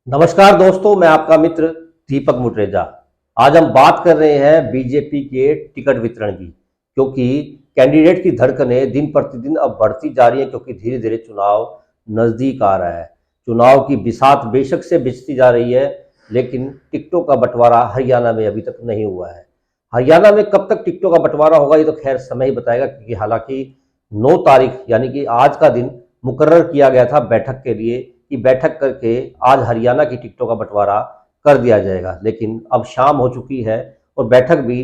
नमस्कार दोस्तों, मैं आपका मित्र दीपक मुटरेजा। आज हम बात कर रहे हैं बीजेपी के टिकट वितरण की, क्योंकि कैंडिडेट की धड़कनें दिन प्रतिदिन अब बढ़ती जा रही हैं, क्योंकि धीरे धीरे चुनाव नज़दीक आ रहा है। चुनाव की बिसात बेशक से बिछती जा रही है, लेकिन टिकटों का बंटवारा हरियाणा में अभी तक नहीं हुआ है। हरियाणा में कब तक टिकटों का बंटवारा होगा ये तो खैर समय ही बताएगा, क्योंकि हालांकि 9 तारीख यानी कि आज का दिन मुकर्रर किया गया था बैठक के लिए कि बैठक करके आज हरियाणा की टिकटों का बंटवारा कर दिया जाएगा। लेकिन अब शाम हो चुकी है और बैठक भी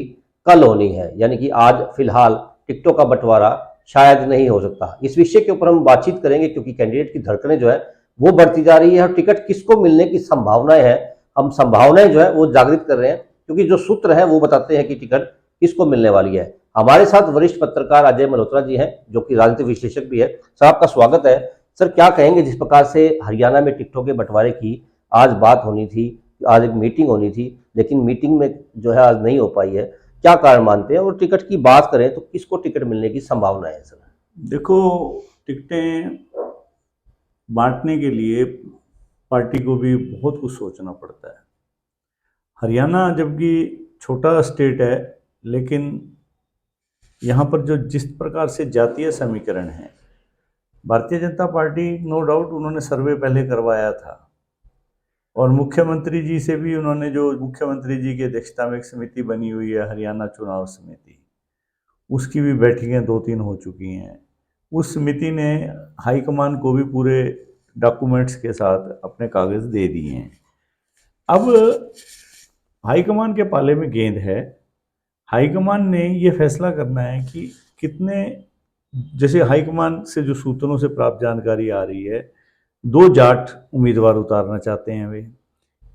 कल होनी है, यानी कि आज फिलहाल टिकटों का बंटवारा शायद नहीं हो सकता। इस विषय के ऊपर हम बातचीत करेंगे, क्योंकि कैंडिडेट की धड़कनें जो है वो बढ़ती जा रही है और टिकट किसको मिलने की संभावनाएं हैं, हम संभावनाएं जो है वो जागृत कर रहे हैं, क्योंकि जो सूत्र हैं वो बताते हैं कि टिकट किसको मिलने वाली है। हमारे साथ वरिष्ठ पत्रकार अजय मल्होत्रा जी हैं, जो कि राजनीतिक विश्लेषक भी है। सर, आपका स्वागत है। सर, क्या कहेंगे जिस प्रकार से हरियाणा में टिकटों के बंटवारे की आज बात होनी थी, आज एक मीटिंग होनी थी, लेकिन मीटिंग में जो है आज नहीं हो पाई है, क्या कारण मानते हैं? और टिकट की बात करें तो किसको टिकट मिलने की संभावना है सर? देखो, टिकटें बांटने के लिए पार्टी को भी बहुत कुछ सोचना पड़ता है। हरियाणा जबकि छोटा स्टेट है, लेकिन यहाँ पर जो जिस प्रकार से जातीय समीकरण है, Bharatiya Janata party no doubt उन्होंने सर्वे पहले करवाया था और मुख्यमंत्री जी से भी उन्होंने, जो मुख्यमंत्री जी की अध्यक्षता में एक समिति बनी हुई है हरियाणा चुनाव समिति, उसकी भी बैठकें 2-3 हो चुकी हैं। उस समिति ने हाईकमान को भी पूरे डॉक्यूमेंट्स के साथ अपने कागज़ दे दिए हैं। अब हाईकमान के पाले में गेंद है। हाईकमान ने ये फैसला करना है कि कितने, जैसे हाईकमान से जो सूत्रों से प्राप्त जानकारी आ रही है, 2 जाट उम्मीदवार उतारना चाहते हैं वे,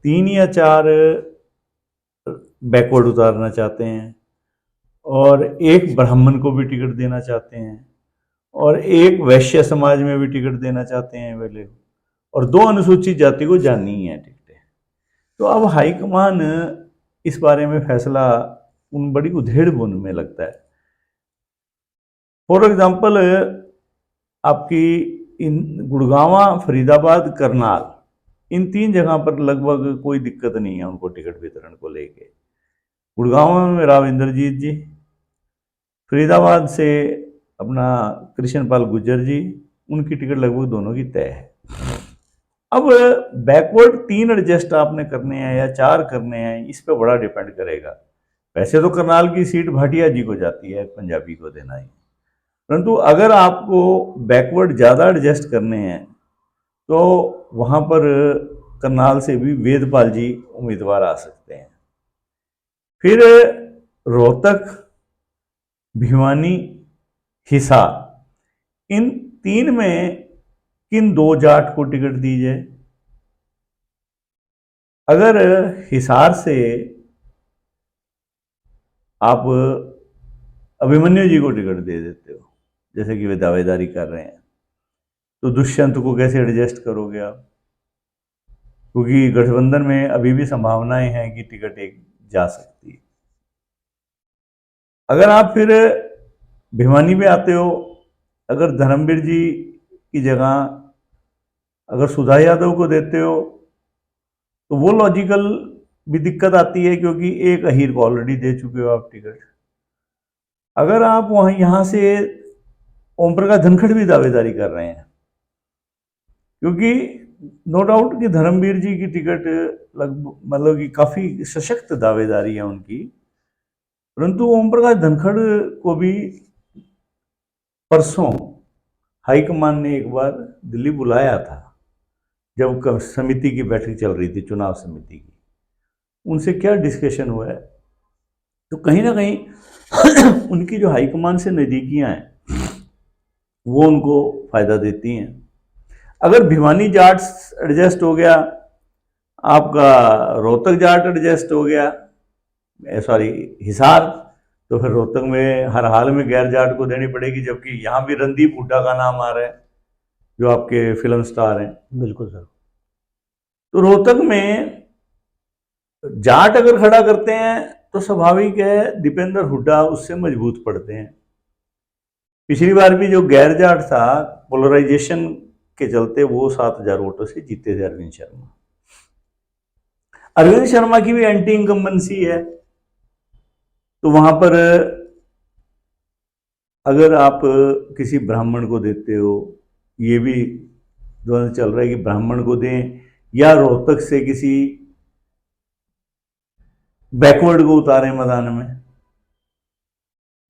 3 या 4 बैकवर्ड उतारना चाहते हैं और एक ब्राह्मण को भी टिकट देना चाहते हैं और एक वैश्य समाज में भी टिकट देना चाहते हैं वे लोग, और 2 अनुसूचित जाति को जानी है टिकटें। तो अब हाईकमान इस बारे में फैसला उन बड़ी उधेड़-बुन में लगता है। फॉर एग्जाम्पल, आपकी इन गुड़गांवा, फरीदाबाद, करनाल, इन 3 जगह पर लगभग कोई दिक्कत नहीं है उनको टिकट वितरण को लेके। गुड़गांव में राव इंद्रजीत जी, फरीदाबाद से अपना कृष्णपाल गुर्जर जी, उनकी टिकट लगभग दोनों की तय है। अब बैकवर्ड 3 एडजस्ट आपने करने हैं या 4 करने हैं, इस पे बड़ा डिपेंड करेगा। वैसे तो करनाल की सीट भाटिया जी को जाती है, पंजाबी को देना ही, परंतु अगर आपको बैकवर्ड ज़्यादा एडजस्ट करने हैं तो वहाँ पर करनाल से भी वेदपाल जी उम्मीदवार आ सकते हैं। फिर रोहतक, भिवानी, हिसार, इन 3 में किन 2 जाट को टिकट दी जाए? अगर हिसार से आप अभिमन्यु जी को टिकट दे देते हो, जैसे कि वे दावेदारी कर रहे हैं, तो दुष्यंत को कैसे एडजस्ट करोगे आप? क्योंकि गठबंधन में अभी भी संभावनाएं हैं कि टिकट एक जा सकती है। अगर आप फिर भिवानी में आते हो, अगर धर्मवीर जी की जगह अगर सुधा यादव को देते हो, तो वो लॉजिकल भी दिक्कत आती है, क्योंकि एक अहीर को ऑलरेडी दे चुके हो आप टिकट। अगर आप वहाँ यहाँ से ओम प्रकाश धनखड़ भी दावेदारी कर रहे हैं, क्योंकि नो डाउट कि धर्मवीर जी की टिकट लगभग, मतलब कि काफ़ी सशक्त दावेदारी है उनकी, परंतु ओम प्रकाश धनखड़ को भी परसों हाईकमान ने एक बार दिल्ली बुलाया था, जब समिति की बैठक चल रही थी, चुनाव समिति की। उनसे क्या डिस्कशन हुआ है, तो कहीं ना कहीं उनकी जो हाईकमान से नज़दीकियां हैं वो उनको फ़ायदा देती हैं। अगर भिवानी जाट एडजस्ट हो गया, आपका रोहतक जाट एडजस्ट हो गया, सॉरी हिसार, तो फिर रोहतक में हर हाल में गैर जाट को देनी पड़ेगी, जबकि यहाँ भी रणदीप हुड्डा का नाम आ रहा है, जो आपके फिल्म स्टार हैं। बिल्कुल सर। तो रोहतक में जाट अगर खड़ा करते हैं तो स्वाभाविक है दीपेंद्र हुड्डा उससे मजबूत पड़ते हैं। पिछली बार भी जो गैर जाट था, पोलराइजेशन के चलते वो 7,000 वोटों से जीते थे, अरविंद शर्मा। अरविंद शर्मा की भी एंटी इनकम्बेंसी है, तो वहां पर अगर आप किसी ब्राह्मण को देते हो, ये भी दोनों चल रहा है कि ब्राह्मण को दें या रोहतक से किसी बैकवर्ड को उतारें मैदान में।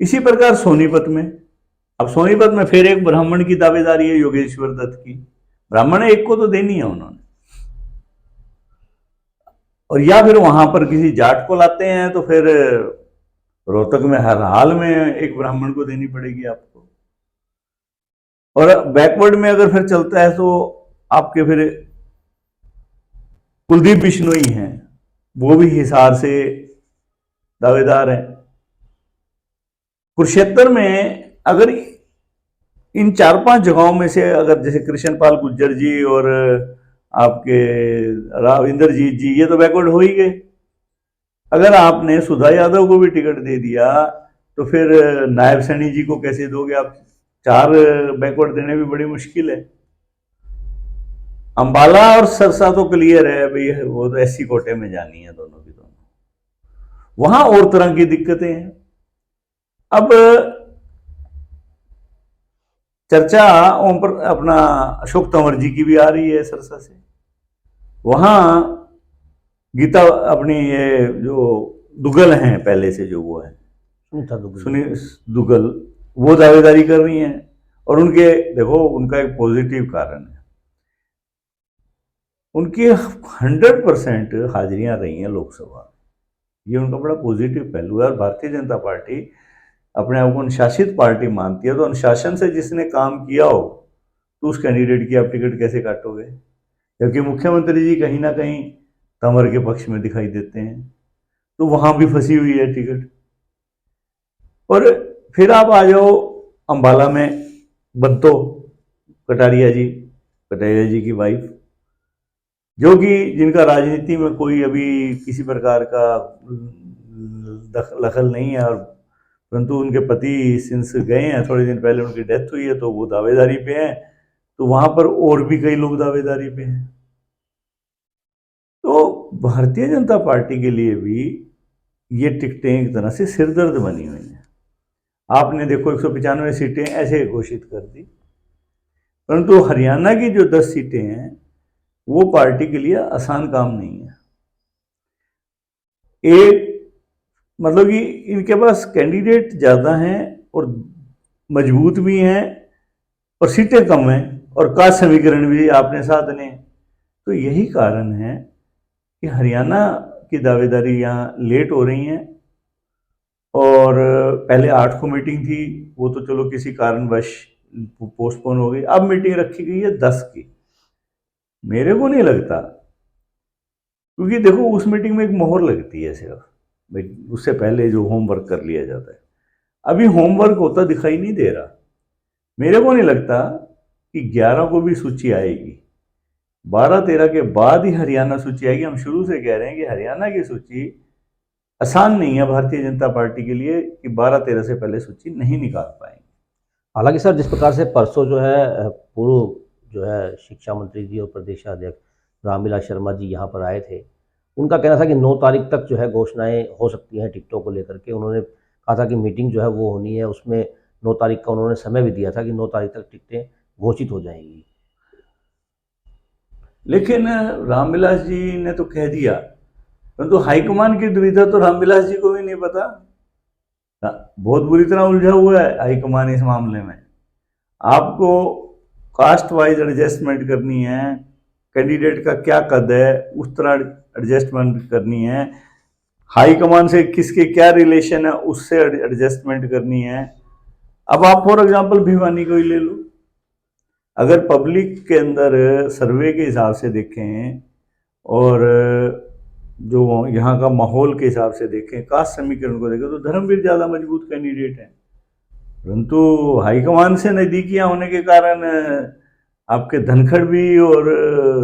इसी प्रकार सोनीपत में, अब सोनीपत में फिर एक ब्राह्मण की दावेदारी है योगेश्वर दत्त की। ब्राह्मण एक को तो देनी है उन्होंने, और या फिर वहां पर किसी जाट को लाते हैं तो फिर रोहतक में हर हाल में एक ब्राह्मण को देनी पड़ेगी आपको। और बैकवर्ड में अगर फिर चलता है तो आपके फिर कुलदीप बिश्नोई हैं, वो भी हिसार से दावेदार हैं। कुरुक्षेत्र में अगर इन 4-5 जगहों में से अगर जैसे कृष्णपाल गुज्जर जी और आपके इंद्रजीत जी, ये तो बैकवर्ड हो ही गए। अगर आपने सुधा यादव को भी टिकट दे दिया तो फिर नायब सैनी जी को कैसे दोगे आप? 4 बैकवर्ड देने भी बड़ी मुश्किल है। अंबाला और सरसा तो क्लियर है भाई, वो तो एससी कोटे में जानी है दोनों की दोनों, वहां और तरह की दिक्कतें हैं। अब चर्चा ओम पर अपना अशोक तंवर जी की भी आ रही है सरसा से। वहां गीता अपनी ये जो दुगल हैं पहले से, जो वो है सुनी दुगल, वो दावेदारी कर रही हैं। और उनके देखो, उनका एक पॉजिटिव कारण है, उनकी 100% हाजिरियां रही हैं लोकसभा, ये उनका बड़ा पॉजिटिव पहलू है। और भारतीय जनता पार्टी अपने आप को अनुशासित पार्टी मानती है, तो अनुशासन से जिसने काम किया हो तो उस कैंडिडेट की आप टिकट कैसे काटोगे? जबकि मुख्यमंत्री जी कहीं ना कहीं तंवर के पक्ष में दिखाई देते हैं, तो वहां भी फंसी हुई है टिकट। और फिर आप आ जाओ अंबाला में, बद्दो कटारिया जी की वाइफ, जो कि जिनका राजनीति में कोई अभी किसी प्रकार का दखल नहीं है, और परंतु उनके पति सिंस गए हैं, थोड़े दिन पहले उनकी डेथ हुई है, तो वो दावेदारी पे हैं। तो वहां पर और भी कई लोग दावेदारी पे हैं। तो भारतीय जनता पार्टी के लिए भी ये टिकटें एक तरह से सिरदर्द बनी हुई हैं। आपने देखो 195 सीटें ऐसे घोषित कर दी, परंतु हरियाणा की जो 10 सीटें हैं वो पार्टी के लिए आसान काम नहीं है। एक मतलब कि इनके पास कैंडिडेट ज़्यादा हैं और मजबूत भी हैं, और सीटें कम हैं, और कास्ट समीकरण भी आपने साथ लें। तो यही कारण है कि हरियाणा की दावेदारी यहाँ लेट हो रही हैं। और पहले 8 को मीटिंग थी, वो तो चलो किसी कारणवश पोस्टपोन हो गई, अब मीटिंग रखी गई है 10 की। मेरे को नहीं लगता, क्योंकि देखो उस मीटिंग में एक मोहर लगती है सिर्फ, उससे पहले जो होमवर्क कर लिया जाता है, अभी होमवर्क होता दिखाई नहीं दे रहा। मेरे को नहीं लगता कि 11 को भी सूची आएगी, 12-13 के बाद ही हरियाणा सूची आएगी। हम शुरू से कह रहे हैं कि हरियाणा की सूची आसान नहीं है भारतीय जनता पार्टी के लिए, कि 12-13 से पहले सूची नहीं निकाल पाएंगे। हालांकि सर, जिस प्रकार से परसों जो है पूर्व जो है शिक्षा मंत्री जी और प्रदेशाध्यक्ष रामविलास शर्मा जी यहाँ पर आए थे, उनका कहना था कि 9 तारीख तक जो है घोषणाएं हो सकती हैं टिकटों को लेकर के। उन्होंने कहा था कि मीटिंग जो है वो होनी है, उसमें 9 तारीख का उन्होंने समय भी दिया था कि 9 तारीख तक टिकटें घोषित हो जाएंगी। लेकिन रामविलास जी ने तो कह दिया, परंतु हाईकमान की दुविधा तो रामविलास जी को भी नहीं पता। बहुत बुरी तरह उलझा हुआ है हाईकमान इस मामले में। आपको कास्ट वाइज एडजस्टमेंट करनी है, कैंडिडेट का क्या कद है उस तरह एडजस्टमेंट करनी है, हाईकमान से किसके क्या रिलेशन है उससे एडजस्टमेंट करनी है। अब आप फॉर एग्जांपल भिवानी को ही ले लो, अगर पब्लिक के अंदर सर्वे के हिसाब से देखें और जो यहाँ का माहौल के हिसाब से देखें, कास्ट समीकरण को देखें, तो धर्मवीर ज़्यादा मजबूत कैंडिडेट हैं। परंतु हाईकमान से नज़दीकियाँ होने के कारण आपके धनखड़ भी और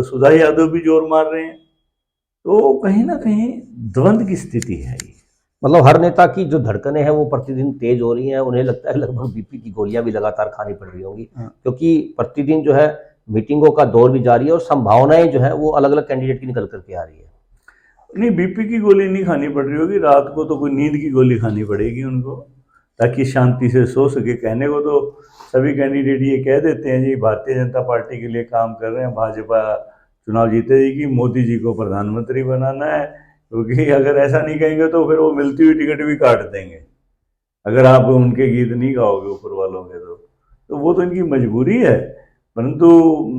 सुधा यादव भी जोर मार रहे हैं। तो कहीं ना कहीं द्वंद्व की स्थिति है ये। मतलब हर नेता की जो धड़कनें हैं वो प्रतिदिन तेज हो रही हैं। उन्हें लगता है लगभग बीपी की गोलियां भी लगातार खानी पड़ रही होंगी, क्योंकि प्रतिदिन जो है मीटिंगों का दौर भी जारी है और संभावनाएं जो है वो अलग अलग कैंडिडेट की निकल करके आ रही है। नहीं, बीपी की गोली नहीं खानी पड़ रही होगी, रात को तो कोई नींद की गोली खानी पड़ेगी उनको, ताकि शांति से सो सके। कहने को तो सभी कैंडिडेट ये कह देते हैं जी भारतीय जनता पार्टी के लिए काम कर रहे हैं, भाजपा चुनाव जीतेगी, मोदी जी को प्रधानमंत्री बनाना है, क्योंकि अगर ऐसा नहीं कहेंगे तो फिर वो मिलती हुई टिकट भी काट देंगे अगर आप उनके गीत नहीं गाओगे ऊपर वालों के। तो वो तो इनकी मजबूरी है, परंतु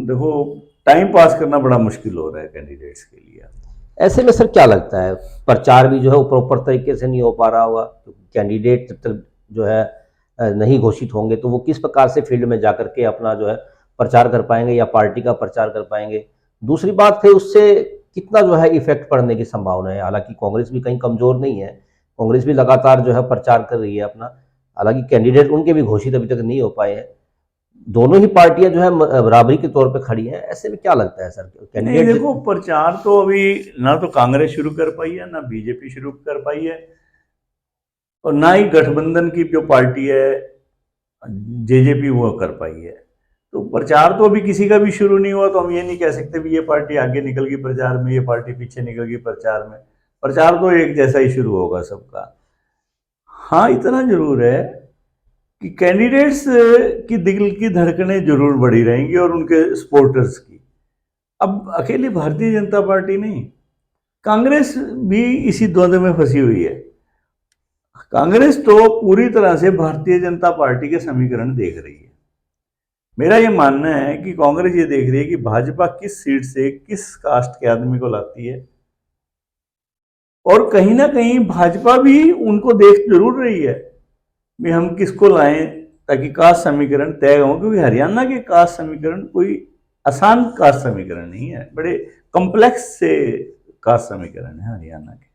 देखो टाइम पास करना बड़ा मुश्किल हो रहा है कैंडिडेट्स के लिए। ऐसे में सर क्या लगता है, प्रचार भी जो है वो प्रॉपर तरीके से नहीं हो पा रहा होगा, कैंडिडेट जब तक जो है नहीं घोषित होंगे तो वो किस प्रकार से फील्ड में जाकर के अपना जो है प्रचार कर पाएंगे या पार्टी का प्रचार कर पाएंगे। दूसरी बात है उससे कितना जो है इफेक्ट पड़ने की संभावना है। हालांकि कांग्रेस भी कहीं कमजोर नहीं है, कांग्रेस भी लगातार जो है प्रचार कर रही है अपना, हालांकि कैंडिडेट उनके भी घोषित अभी तक नहीं हो पाए हैं। दोनों ही पार्टियां जो है बराबरी के तौर पे खड़ी हैं। ऐसे में क्या लगता है सर, नहीं कैंडिडेट देखो, प्रचार तो अभी ना तो कांग्रेस शुरू कर पाई है, ना बीजेपी शुरू कर पाई है, और ना ही गठबंधन की जो पार्टी है जेजेपी वो कर पाई है। तो प्रचार तो अभी किसी का भी शुरू नहीं हुआ, तो हम ये नहीं कह सकते भी ये पार्टी आगे निकल गई प्रचार में, ये पार्टी पीछे निकल गई प्रचार में। प्रचार तो एक जैसा ही शुरू होगा सबका। हाँ, इतना जरूर है कि कैंडिडेट्स की दिल की धड़कनें जरूर बढ़ी रहेंगी और उनके सपोर्टर्स की। अब अकेली भारतीय जनता पार्टी नहीं, कांग्रेस भी इसी द्वंद्व में फंसी हुई है। कांग्रेस तो पूरी तरह से भारतीय जनता पार्टी के समीकरण देख रही है। मेरा ये मानना है कि कांग्रेस ये देख रही है कि भाजपा किस सीट से किस कास्ट के आदमी को लाती है, और कहीं ना कहीं भाजपा भी उनको देख जरूर रही है भी हम किसको लाएं ताकि कास्ट समीकरण तय हो, क्योंकि हरियाणा के कास्ट समीकरण कोई आसान कास्ट समीकरण नहीं है, बड़े कॉम्प्लेक्स से कास्ट समीकरण है हरियाणा के।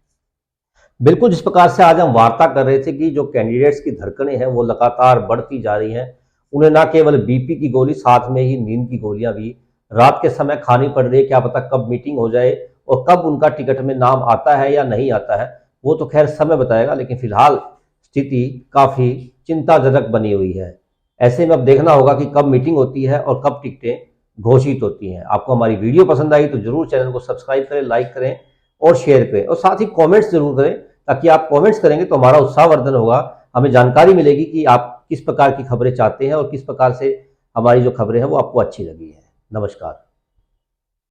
बिल्कुल जिस प्रकार से आज हम वार्ता कर रहे थे कि जो कैंडिडेट्स की धड़कनें हैं वो लगातार बढ़ती जा रही हैं, उन्हें ना केवल बीपी की गोली, साथ में ही नींद की गोलियां भी रात के समय खानी पड़ रही है। क्या पता कब मीटिंग हो जाए और कब उनका टिकट में नाम आता है या नहीं आता है, वो तो खैर समय बताएगा, लेकिन फिलहाल स्थिति काफी चिंताजनक बनी हुई है। ऐसे में अब देखना होगा कि कब मीटिंग होती है और कब टिकटें घोषित होती हैं। आपको हमारी वीडियो पसंद आई तो जरूर चैनल को सब्सक्राइब करें, लाइक करें और शेयर करें, और साथ ही कमेंट्स जरूर करें, ताकि आप कमेंट्स करेंगे तो हमारा उत्साहवर्धन होगा, हमें जानकारी मिलेगी कि आप किस प्रकार की खबरें चाहते हैं और किस प्रकार से हमारी जो खबरें हैं वो आपको अच्छी लगी है। नमस्कार।